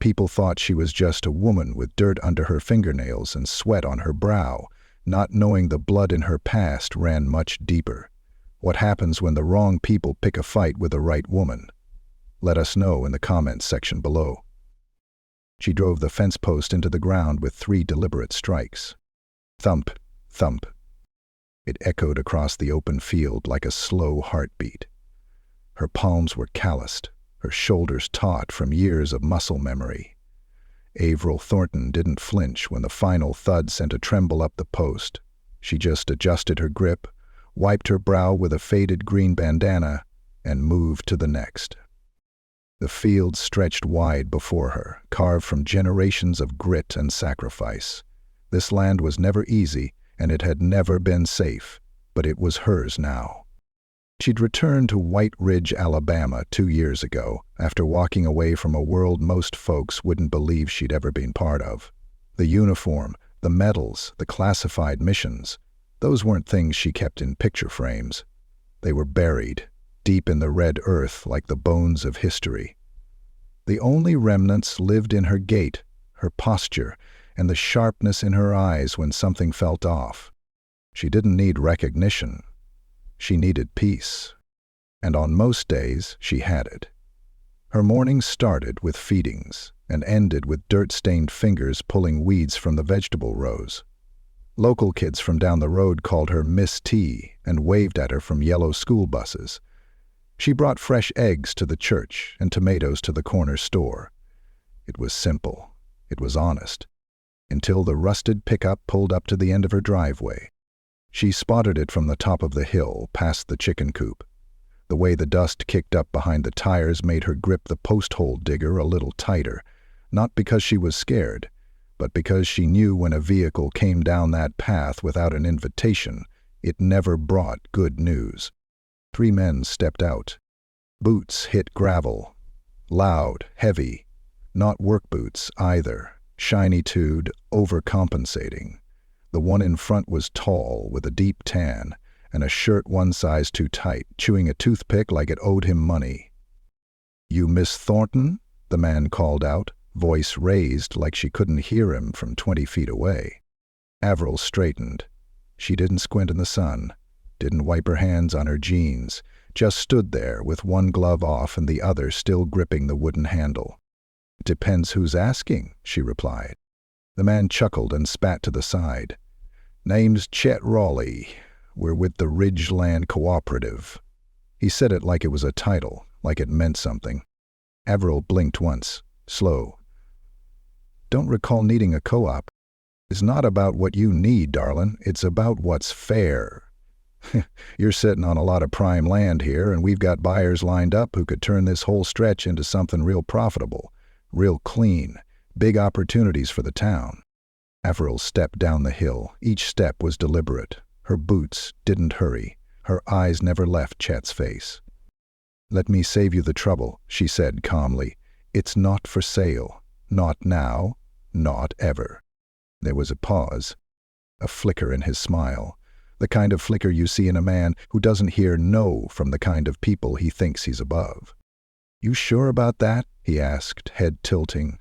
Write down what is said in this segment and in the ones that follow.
People thought she was just a woman with dirt under her fingernails and sweat on her brow, not knowing the blood in her past ran much deeper. What happens when the wrong people pick a fight with the right woman? Let us know in the comments section below. She drove the fence post into the ground with 3 deliberate strikes. Thump, thump. It echoed across the open field like a slow heartbeat. Her palms were calloused, her shoulders taut from years of muscle memory. Avril Thornton didn't flinch when the final thud sent a tremble up the post. She just adjusted her grip, wiped her brow with a faded green bandana, and moved to the next. The field stretched wide before her, carved from generations of grit and sacrifice. This land was never easy, and it had never been safe, but it was hers now. She'd returned to White Ridge, Alabama 2 years ago, after walking away from a world most folks wouldn't believe she'd ever been part of. The uniform, the medals, the classified missions, those weren't things she kept in picture frames. They were buried, deep in the red earth like the bones of history. The only remnants lived in her gait, her posture, and the sharpness in her eyes when something felt off. She didn't need recognition. She needed peace. And on most days, she had it. Her mornings started with feedings and ended with dirt-stained fingers pulling weeds from the vegetable rows. Local kids from down the road called her Miss T and waved at her from yellow school buses. She brought fresh eggs to the church and tomatoes to the corner store. It was simple. It was honest. Until the rusted pickup pulled up to the end of her driveway. She spotted it from the top of the hill, past the chicken coop. The way the dust kicked up behind the tires made her grip the post-hole digger a little tighter, not because she was scared, but because she knew when a vehicle came down that path without an invitation, it never brought good news. 3 men stepped out. Boots hit gravel. Loud, heavy. Not work boots either. Shiny-toed, overcompensating. The one in front was tall, with a deep tan, and a shirt 1 size too tight, chewing a toothpick like it owed him money. "You Miss Thornton?" the man called out, voice raised like she couldn't hear him from 20 feet away. Avril straightened. She didn't squint in the sun, didn't wipe her hands on her jeans, just stood there with one glove off and the other still gripping the wooden handle. "It depends who's asking," she replied. The man chuckled and spat to the side. "Name's Chet Raleigh. We're with the Ridgeland Cooperative." He said it like it was a title, like it meant something. Avril blinked once, slow. "Don't recall needing a co-op. It's not about what you need, darling. It's about what's fair. You're sitting on a lot of prime land here, and we've got buyers lined up who could turn this whole stretch into something real profitable, real clean. Big opportunities for the town." Avril stepped down the hill. Each step was deliberate. Her boots didn't hurry. Her eyes never left Chet's face. "Let me save you the trouble," she said calmly. "It's not for sale. Not now. Not ever." There was a pause. A flicker in his smile. The kind of flicker you see in a man who doesn't hear no from the kind of people he thinks he's above. "You sure about that?" he asked, head tilting.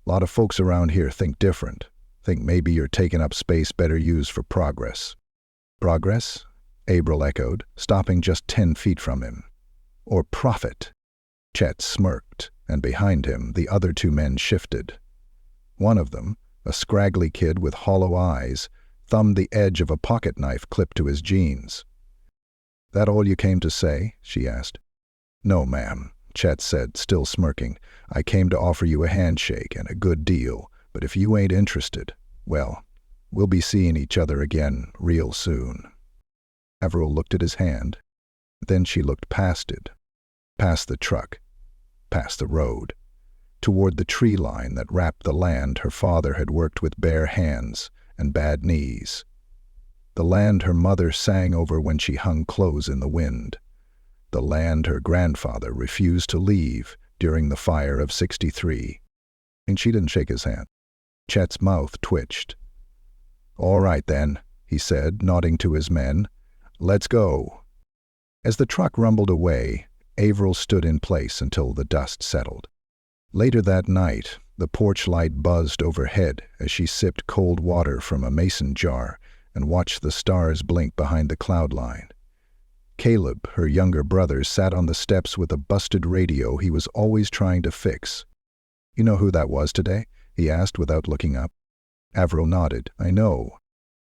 "A lot of folks around here think different. Think maybe you're taking up space better used for progress." "Progress?" Avril echoed, stopping just 10 feet from him. "Or profit?" Chet smirked, and behind him the other 2 men shifted. One of them, a scraggly kid with hollow eyes, thumbed the edge of a pocket knife clipped to his jeans. "That all you came to say?" she asked. "No, ma'am," Chet said, still smirking. "I came to offer you a handshake and a good deal, but if you ain't interested, well, we'll be seeing each other again real soon." Avril looked at his hand. Then she looked past it, past the truck, past the road, toward the tree line that wrapped the land her father had worked with bare hands and bad knees. The land her mother sang over when she hung clothes in the wind. The land her grandfather refused to leave during the fire of '63. And she didn't shake his hand. Chet's mouth twitched. "All right then," he said, nodding to his men. "Let's go." As the truck rumbled away, Avril stood in place until the dust settled. Later that night, The porch light buzzed overhead as she sipped cold water from a mason jar and watched the stars blink behind the cloud line. Caleb, her younger brother, sat on the steps with a busted radio he was always trying to fix. "You know who that was today?" he asked without looking up. Avril nodded. "I know.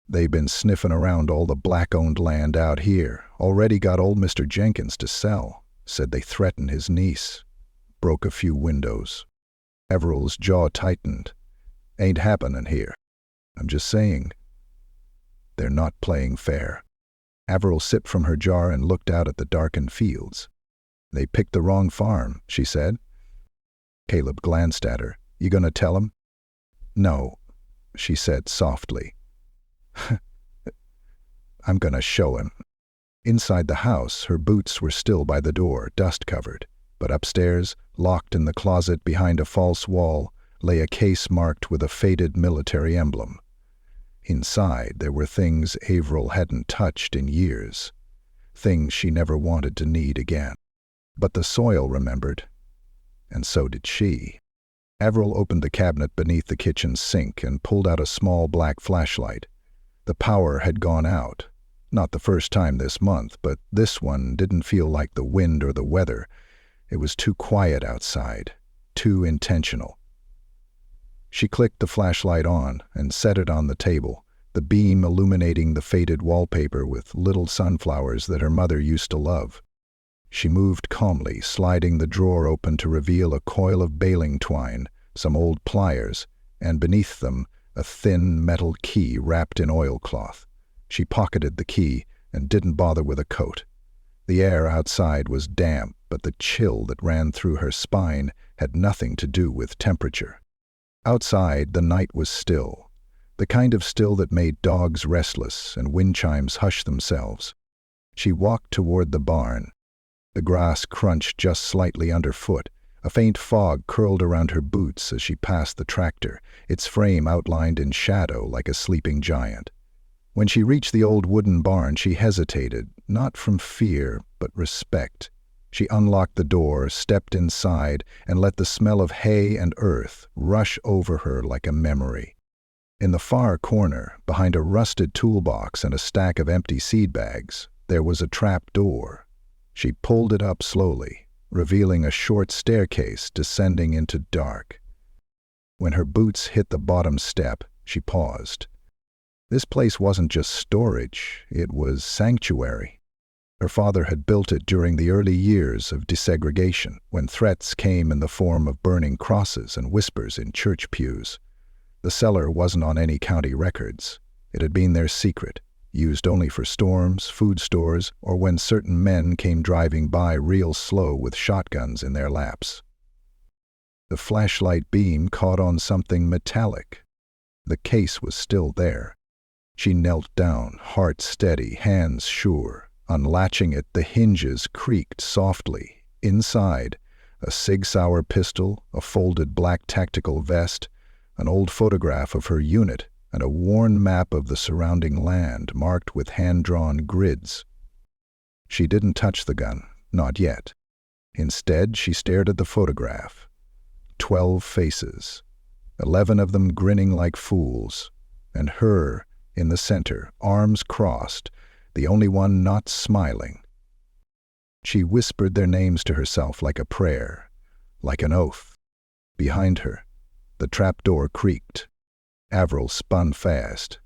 They've been sniffing around all the black-owned land out here. Already got old Mr. Jenkins to sell. Said they threatened his niece. Broke a few windows." Avril's jaw tightened. "Ain't happening here. I'm just saying. They're not playing fair." Avril sipped from her jar and looked out at the darkened fields. "They picked the wrong farm," she said. Caleb glanced at her. "You gonna tell him?" "No," she said softly. "I'm gonna show him." Inside the house, her boots were still by the door, dust-covered. But upstairs, locked in the closet behind a false wall, lay a case marked with a faded military emblem. Inside, there were things Avril hadn't touched in years. Things she never wanted to need again. But the soil remembered. And so did she. Avril opened the cabinet beneath the kitchen sink and pulled out a small black flashlight. The power had gone out. Not the first time this month, but this one didn't feel like the wind or the weather. It was too quiet outside, too intentional. She clicked the flashlight on and set it on the table, the beam illuminating the faded wallpaper with little sunflowers that her mother used to love. She moved calmly, sliding the drawer open to reveal a coil of baling twine, some old pliers, and beneath them, a thin metal key wrapped in oilcloth. She pocketed the key and didn't bother with a coat. The air outside was damp, but the chill that ran through her spine had nothing to do with temperature. Outside, the night was still, the kind of still that made dogs restless and wind chimes hush themselves. She walked toward the barn. The grass crunched just slightly underfoot. A faint fog curled around her boots as she passed the tractor, its frame outlined in shadow like a sleeping giant. When she reached the old wooden barn, she hesitated, not from fear, but respect. She unlocked the door, stepped inside, and let the smell of hay and earth rush over her like a memory. In the far corner, behind a rusted toolbox and a stack of empty seed bags, there was a trap door. She pulled it up slowly, revealing a short staircase descending into dark. When her boots hit the bottom step, she paused. This place wasn't just storage, it was sanctuary. Her father had built it during the early years of desegregation, when threats came in the form of burning crosses and whispers in church pews. The cellar wasn't on any county records. It had been their secret, used only for storms, food stores, or when certain men came driving by real slow with shotguns in their laps. The flashlight beam caught on something metallic. The case was still there. She knelt down, heart steady, hands sure. Unlatching it, the hinges creaked softly. Inside, a Sig Sauer pistol, a folded black tactical vest, an old photograph of her unit, and a worn map of the surrounding land marked with hand-drawn grids. She didn't touch the gun, not yet. Instead, she stared at the photograph. 12 faces, 11 of them grinning like fools, and her in the center, arms crossed, the only one not smiling. She whispered their names to herself like a prayer, like an oath. Behind her, the trapdoor creaked. Avril spun fast.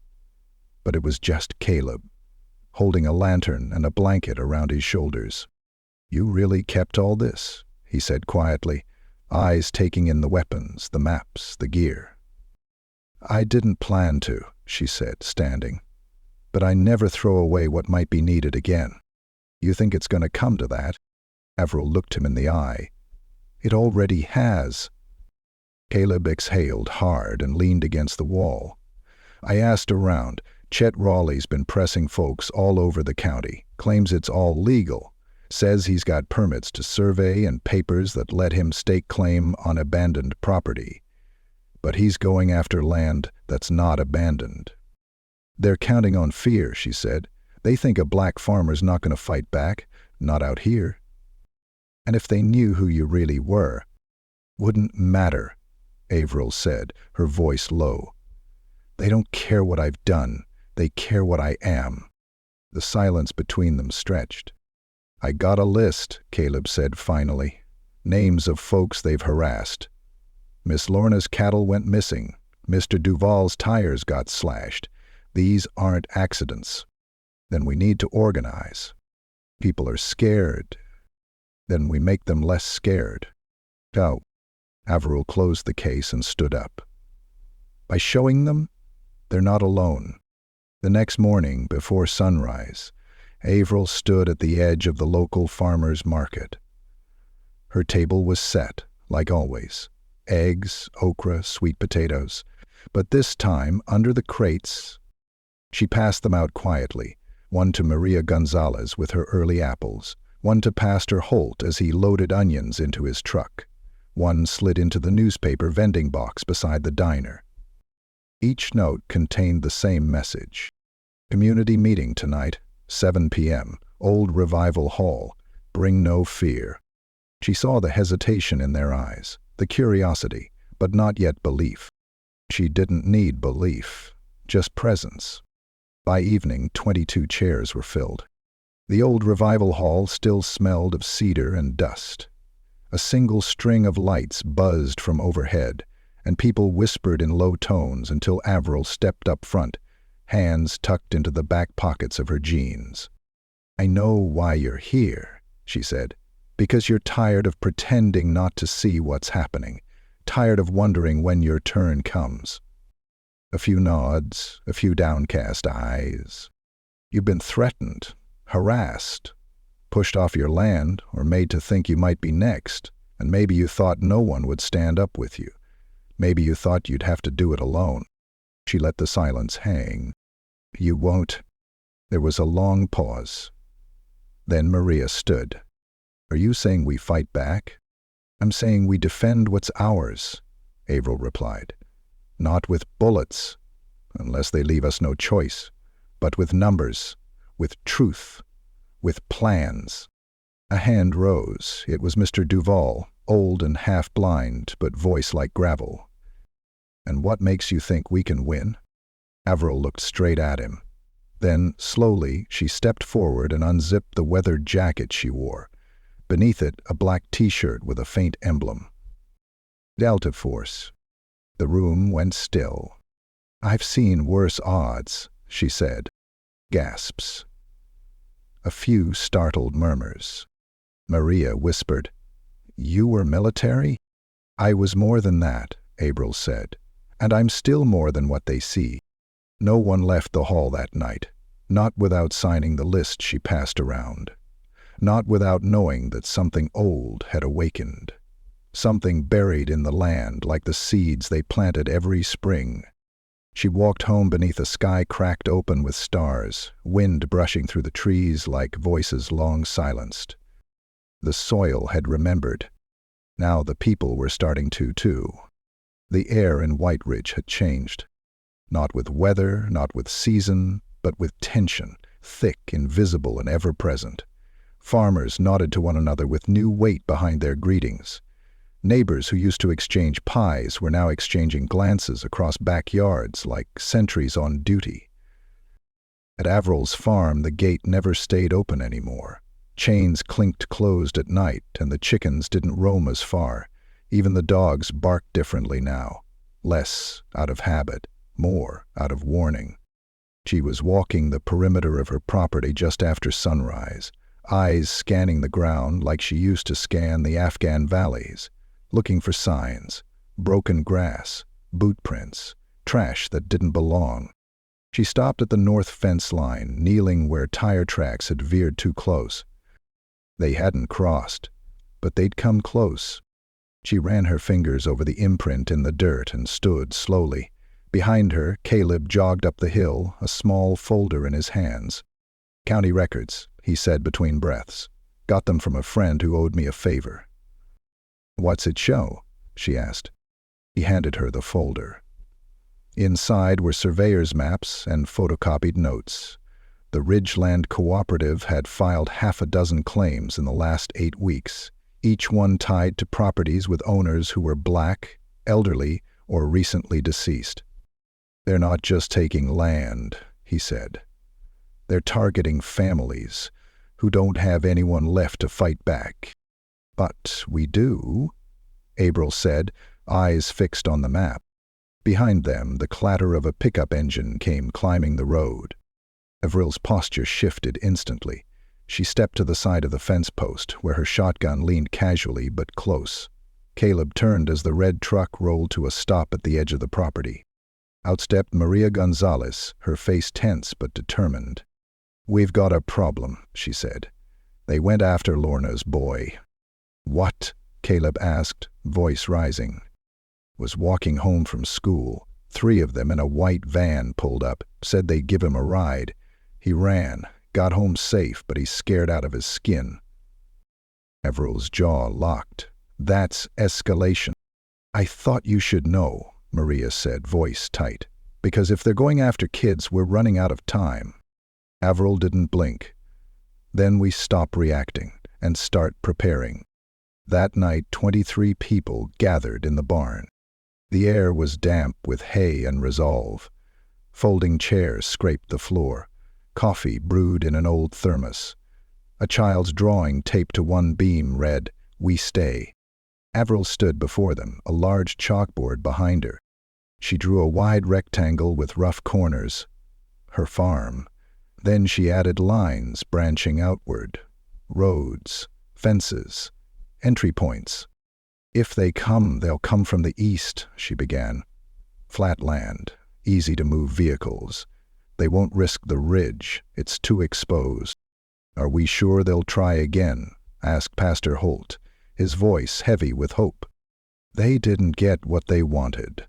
But it was just Caleb, holding a lantern and a blanket around his shoulders. "You really kept all this?" he said quietly, eyes taking in the weapons, the maps, the gear. "I didn't plan to," she said, standing. "But I never throw away what might be needed again." "You think it's going to come to that?" Avril looked him in the eye. "It already has." Caleb exhaled hard and leaned against the wall. "I asked around. Chet Rawley's been pressing folks all over the county, claims it's all legal, says he's got permits to survey and papers that let him stake claim on abandoned property. But he's going after land that's not abandoned. They're counting on fear," she said. "They think a black farmer's not going to fight back, not out here. And if they knew who you really were, wouldn't matter. Avril said, her voice low. They don't care what I've done. They care what I am. The silence between them stretched. I got a list, Caleb said finally. Names of folks they've harassed. Miss Lorna's cattle went missing. Mr. Duval's tires got slashed. These aren't accidents. Then we need to organize. People are scared. Then we make them less scared. Oh. Avril closed the case and stood up. By showing them, they're not alone. The next morning, before sunrise, Avril stood at the edge of the local farmer's market. Her table was set, like always. Eggs, okra, sweet potatoes. But this time, under the crates, she passed them out quietly, one to Maria Gonzalez with her early apples, one to Pastor Holt as he loaded onions into his truck. One slid into the newspaper vending box beside the diner. Each note contained the same message. Community meeting tonight, 7 p.m., Old Revival Hall. Bring no fear. She saw the hesitation in their eyes, the curiosity, but not yet belief. She didn't need belief, just presence. By evening, 22 chairs were filled. The Old Revival Hall still smelled of cedar and dust. A single string of lights buzzed from overhead, and people whispered in low tones until Avril stepped up front, hands tucked into the back pockets of her jeans. I know why you're here, she said, because you're tired of pretending not to see what's happening, tired of wondering when your turn comes. A few nods, a few downcast eyes. You've been threatened, harassed, pushed off your land, or made to think you might be next, and maybe you thought no one would stand up with you. Maybe you thought you'd have to do it alone. She let the silence hang. You won't. There was a long pause. Then Maria stood. Are you saying we fight back? I'm saying we defend what's ours, Avril replied. Not with bullets, unless they leave us no choice, but with numbers, with truth, with plans. A hand rose. It was Mr. Duval, old and half-blind, but voice like gravel. And what makes you think we can win? Avril looked straight at him. Then, slowly, she stepped forward and unzipped the weathered jacket she wore. Beneath it, a black T-shirt with a faint emblem. Delta Force. The room went still. I've seen worse odds, she said. Gasps. A few startled murmurs. Maria whispered, You were military? I was more than that, Avril said, and I'm still more than what they see. No one left the hall that night, not without signing the list she passed around, not without knowing that something old had awakened, something buried in the land like the seeds they planted every spring. She walked home beneath a sky cracked open with stars, wind brushing through the trees like voices long silenced. The soil had remembered. Now the people were starting to, too. The air in White Ridge had changed. Not with weather, not with season, but with tension, thick, invisible, and ever-present. Farmers nodded to one another with new weight behind their greetings. Neighbors who used to exchange pies were now exchanging glances across backyards like sentries on duty. At Avril's farm, the gate never stayed open anymore. Chains clinked closed at night, and the chickens didn't roam as far. Even the dogs barked differently now, less out of habit, more out of warning. She was walking the perimeter of her property just after sunrise, eyes scanning the ground like she used to scan the Afghan valleys, looking for signs, broken grass, boot prints, trash that didn't belong. She stopped at the north fence line, kneeling where tire tracks had veered too close. They hadn't crossed, but they'd come close. She ran her fingers over the imprint in the dirt and stood slowly. Behind her, Caleb jogged up the hill, a small folder in his hands. County records, he said between breaths. Got them from a friend who owed me a favor. What's it show? She asked. He handed her the folder. Inside were surveyor's maps and photocopied notes. The Ridgeland Cooperative had filed 6 claims in the last 8 weeks, each one tied to properties with owners who were Black, elderly or recently deceased. "They're not just taking land," he said. "They're targeting families who don't have anyone left to fight back." "But we do," Avril said, eyes fixed on the map. Behind them, the clatter of a pickup engine came climbing the road. Avril's posture shifted instantly. She stepped to the side of the fence post, where her shotgun leaned casually but close. Caleb turned as the red truck rolled to a stop at the edge of the property. Out stepped Maria Gonzalez, her face tense but determined. "We've got a problem," she said. "They went after Lorna's boy." "What?" Caleb asked, voice rising. "Was walking home from school. 3 of them in a white van pulled up, said they'd give him a ride. He ran, got home safe, but he's scared out of his skin." Avril's jaw locked. "That's escalation." "I thought you should know," Maria said, voice tight. "Because if they're going after kids, we're running out of time." Avril didn't blink. "Then we stop reacting and start preparing." That night, 23 people gathered in the barn. The air was damp with hay and resolve. Folding chairs scraped the floor. Coffee brewed in an old thermos. A child's drawing taped to one beam read, "We stay." Avril stood before them, a large chalkboard behind her. She drew a wide rectangle with rough corners. Her farm. Then she added lines branching outward. Roads, fences, entry points. "If they come, they'll come from the east," she began. "Flat land, easy to move vehicles. They won't risk the ridge, it's too exposed." "Are we sure they'll try again?" asked Pastor Holt, his voice heavy with hope. "They didn't get what they wanted,"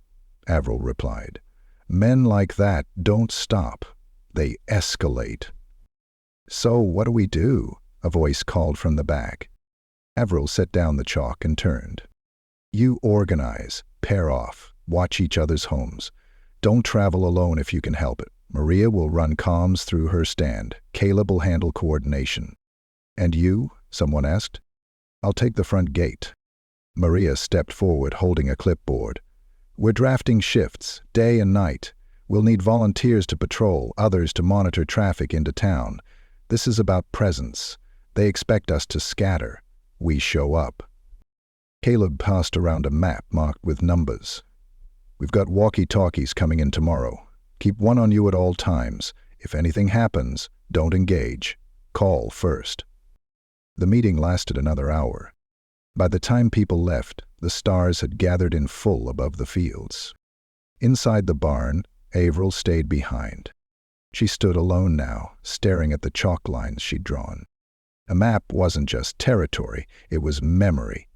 Avril replied. "Men like that don't stop. They escalate." "So what do we do?" a voice called from the back. Avril set down the chalk and turned. "You organize, pair off, watch each other's homes. Don't travel alone if you can help it. Maria will run comms through her stand. Caleb will handle coordination." "And you?" someone asked. "I'll take the front gate." Maria stepped forward holding a clipboard. "We're drafting shifts, day and night. We'll need volunteers to patrol, others to monitor traffic into town. This is about presence. They expect us to scatter. We show up." Caleb passed around a map marked with numbers. "We've got walkie-talkies coming in tomorrow. Keep one on you at all times. If anything happens, don't engage. Call first." The meeting lasted another hour. By the time people left, the stars had gathered in full above the fields. Inside the barn, Avril stayed behind. She stood alone now, staring at the chalk lines she'd drawn. A map wasn't just territory, it was memory.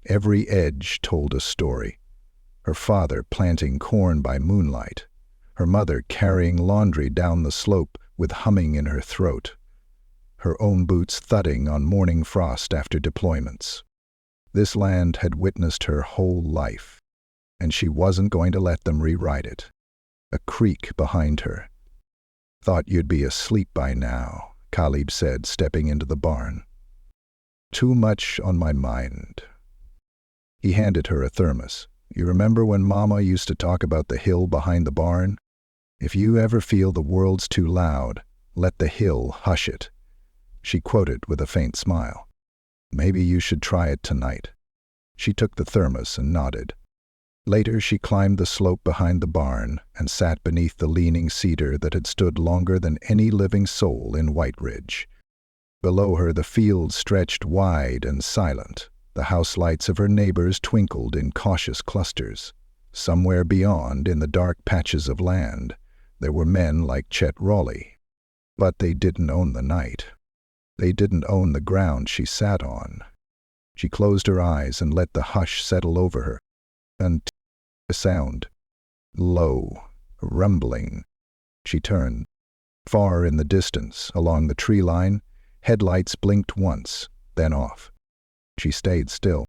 Every edge told a story. Her father planting corn by moonlight. Her mother carrying laundry down the slope with humming in her throat. Her own boots thudding on morning frost after deployments. This land had witnessed her whole life, and she wasn't going to let them rewrite it. A creak behind her. "Thought you'd be asleep by now," Caleb said, stepping into the barn. "Too much on my mind." He handed her a thermos. "You remember when Mama used to talk about the hill behind the barn? If you ever feel the world's too loud, let the hill hush it." She quoted with a faint smile. "Maybe you should try it tonight." She took the thermos and nodded. Later she climbed the slope behind the barn and sat beneath the leaning cedar that had stood longer than any living soul in White Ridge. Below her the fields stretched wide and silent. The house lights of her neighbors twinkled in cautious clusters. Somewhere beyond, in the dark patches of land, there were men like Chet Raleigh. But they didn't own the night. They didn't own the ground she sat on. She closed her eyes and let the hush settle over her. And a sound. Low, rumbling. She turned. Far in the distance, along the tree line, headlights blinked once, then off. She stayed still.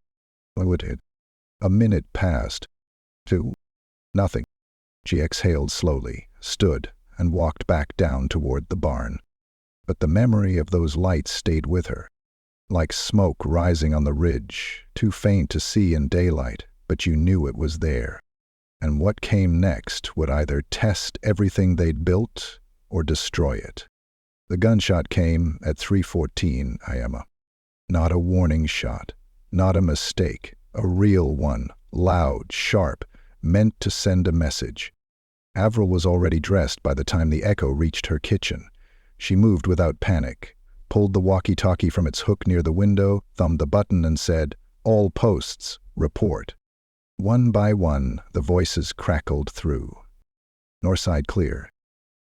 A minute passed. 2. Nothing. She exhaled slowly, stood, and walked back down toward the barn. But the memory of those lights stayed with her. Like smoke rising on the ridge, too faint to see in daylight, but you knew it was there. And what came next would either test everything they'd built or destroy it. The gunshot came at 3:14 a.m. Not a warning shot, not a mistake, a real one, loud, sharp, meant to send a message. Avril was already dressed by the time the echo reached her kitchen. She moved without panic, pulled the walkie-talkie from its hook near the window, thumbed the button and said, "All posts, report." One by one, the voices crackled through. Northside clear.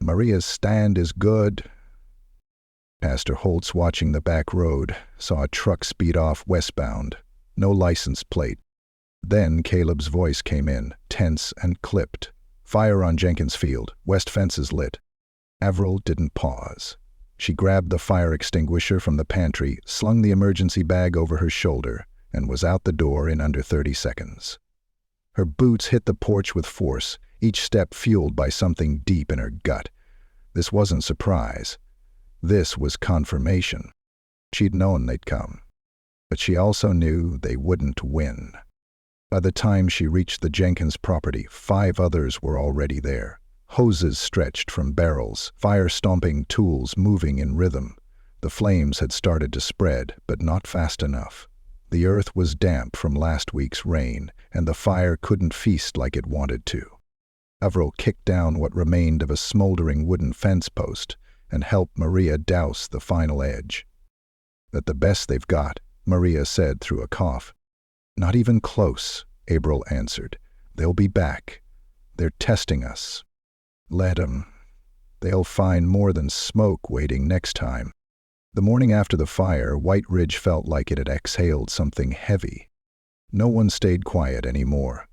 Maria's stand is good. Pastor Holtz, watching the back road, saw a truck speed off westbound. No license plate. Then Caleb's voice came in, tense and clipped. "Fire on Jenkins Field. West fences lit." Avril didn't pause. She grabbed the fire extinguisher from the pantry, slung the emergency bag over her shoulder, and was out the door in under 30 seconds. Her boots hit the porch with force, each step fueled by something deep in her gut. This wasn't surprise. This was confirmation. She'd known they'd come. But she also knew they wouldn't win. By the time she reached the Jenkins property, 5 others were already there. Hoses stretched from barrels, fire-stomping tools moving in rhythm. The flames had started to spread, but not fast enough. The earth was damp from last week's rain, and the fire couldn't feast like it wanted to. Avril kicked down what remained of a smoldering wooden fence post and helped Maria douse the final edge. "That's the best they've got," Maria said through a cough. "Not even close," Avril answered. "They'll be back. They're testing us." "Let 'em. They'll find more than smoke waiting next time." The morning after the fire, White Ridge felt like it had exhaled something heavy. No one stayed quiet anymore.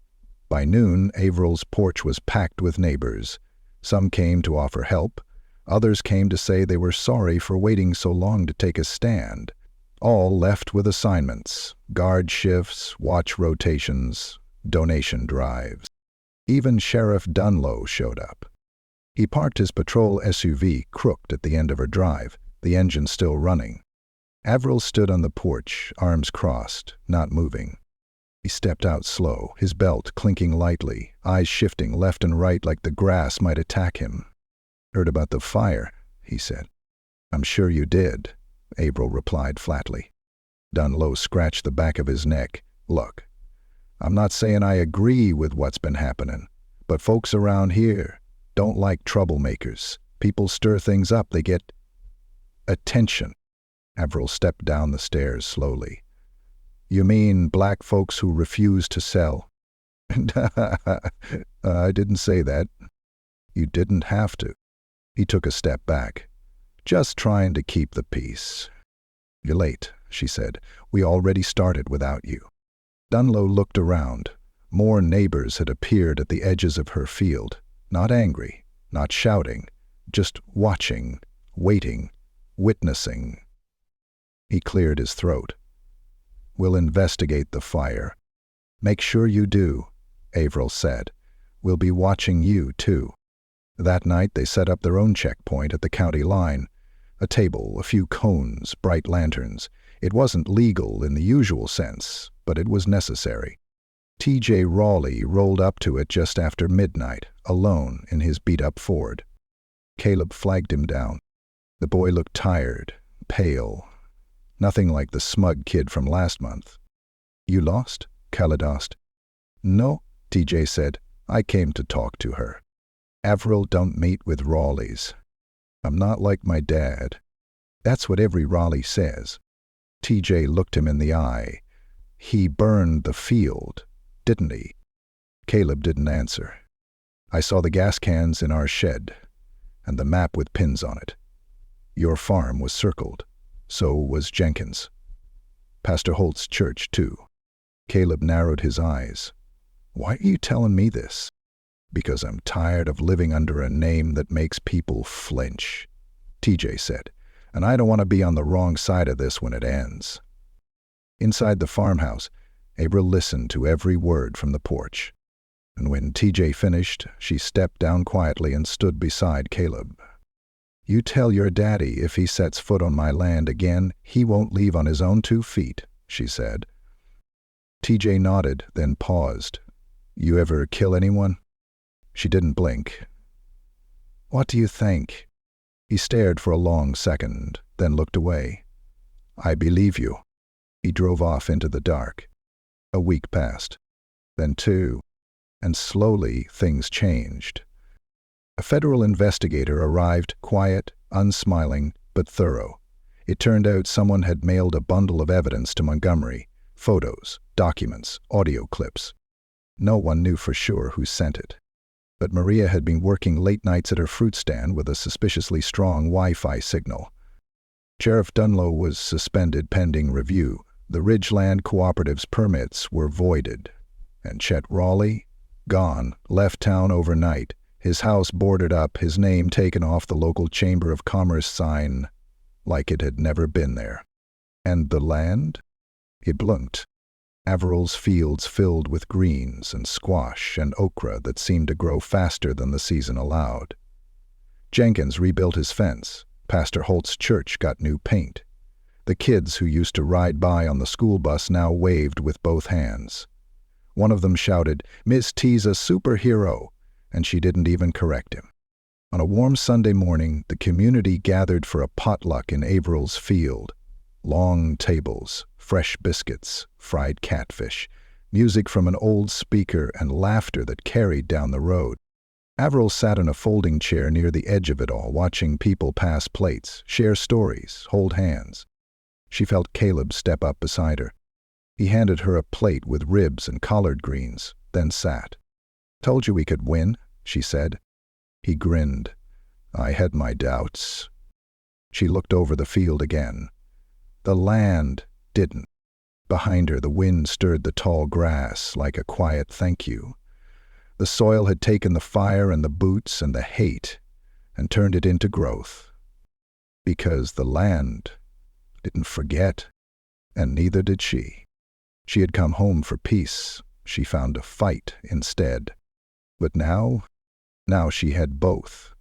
By noon, Avril's porch was packed with neighbors. Some came to offer help. Others came to say they were sorry for waiting so long to take a stand. All left with assignments, guard shifts, watch rotations, donation drives. Even Sheriff Dunlow showed up. He parked his patrol SUV crooked at the end of her drive, the engine still running. Avril stood on the porch, arms crossed, not moving. He stepped out slow, his belt clinking lightly, eyes shifting left and right like the grass might attack him. "Heard about the fire," he said. "I'm sure you did," Avril replied flatly. Dunlow scratched the back of his neck. "Look, I'm not saying I agree with what's been happening, but folks around here don't like troublemakers. People stir things up, they get attention." Avril stepped down the stairs slowly. "You mean black folks who refuse to sell?" "I didn't say that." "You didn't have to." He took a step back. "Just trying to keep the peace." "You're late," she said. "We already started without you." Dunlow looked around. More neighbors had appeared at the edges of her field. Not angry, not shouting, just watching, waiting, witnessing. He cleared his throat. "We'll investigate the fire." "Make sure you do," Avril said. "We'll be watching you, too." That night they set up their own checkpoint at the county line. A table, a few cones, bright lanterns. It wasn't legal in the usual sense, but it was necessary. T.J. Raleigh rolled up to it just after midnight, alone in his beat-up Ford. Caleb flagged him down. The boy looked tired, pale. Nothing like the smug kid from last month. "You lost?" Caleb asked. "No," T.J. said. "I came to talk to her." "Avril don't meet with Raleighs." "I'm not like my dad." "That's what every Raleigh says." T.J. looked him in the eye. "He burned the field, didn't he?" Caleb didn't answer. "I saw the gas cans in our shed, and the map with pins on it. Your farm was circled. So was Jenkins. Pastor Holt's church, too." Caleb narrowed his eyes. "Why are you telling me this?" "Because I'm tired of living under a name that makes people flinch," T.J. said. "And I don't want to be on the wrong side of this when it ends." Inside the farmhouse, Avril listened to every word from the porch. And when T.J. finished, she stepped down quietly and stood beside Caleb. "You tell your daddy if he sets foot on my land again, he won't leave on his own 2 feet," she said. TJ nodded, then paused. You ever kill anyone? She didn't blink. What do you think? He stared for a long second, then looked away. I believe you. He drove off into the dark. A week passed. Then 2. And slowly things changed. A federal investigator arrived, quiet, unsmiling, but thorough. It turned out someone had mailed a bundle of evidence to Montgomery. Photos, documents, audio clips. No one knew for sure who sent it. But Maria had been working late nights at her fruit stand with a suspiciously strong Wi-Fi signal. Sheriff Dunlow was suspended pending review. The Ridgeland Cooperative's permits were voided. And Chet Raleigh? Gone, left town overnight. His house boarded up, his name taken off the local Chamber of Commerce sign like it had never been there. And the land? He blinked. Avril's fields filled with greens and squash and okra that seemed to grow faster than the season allowed. Jenkins rebuilt his fence. Pastor Holt's church got new paint. The kids who used to ride by on the school bus now waved with both hands. One of them shouted, "Miss T's a superhero," and she didn't even correct him. On a warm Sunday morning, the community gathered for a potluck in Avril's field. Long tables, fresh biscuits, fried catfish, music from an old speaker, and laughter that carried down the road. Avril sat in a folding chair near the edge of it all, watching people pass plates, share stories, hold hands. She felt Caleb step up beside her. He handed her a plate with ribs and collard greens, then sat. "Told you we could win," she said. He grinned. "I had my doubts." She looked over the field again. The land didn't. Behind her, the wind stirred the tall grass like a quiet thank you. The soil had taken the fire and the boots and the hate and turned it into growth. Because the land didn't forget, and neither did she. She had come home for peace. She found a fight instead. But now she had both.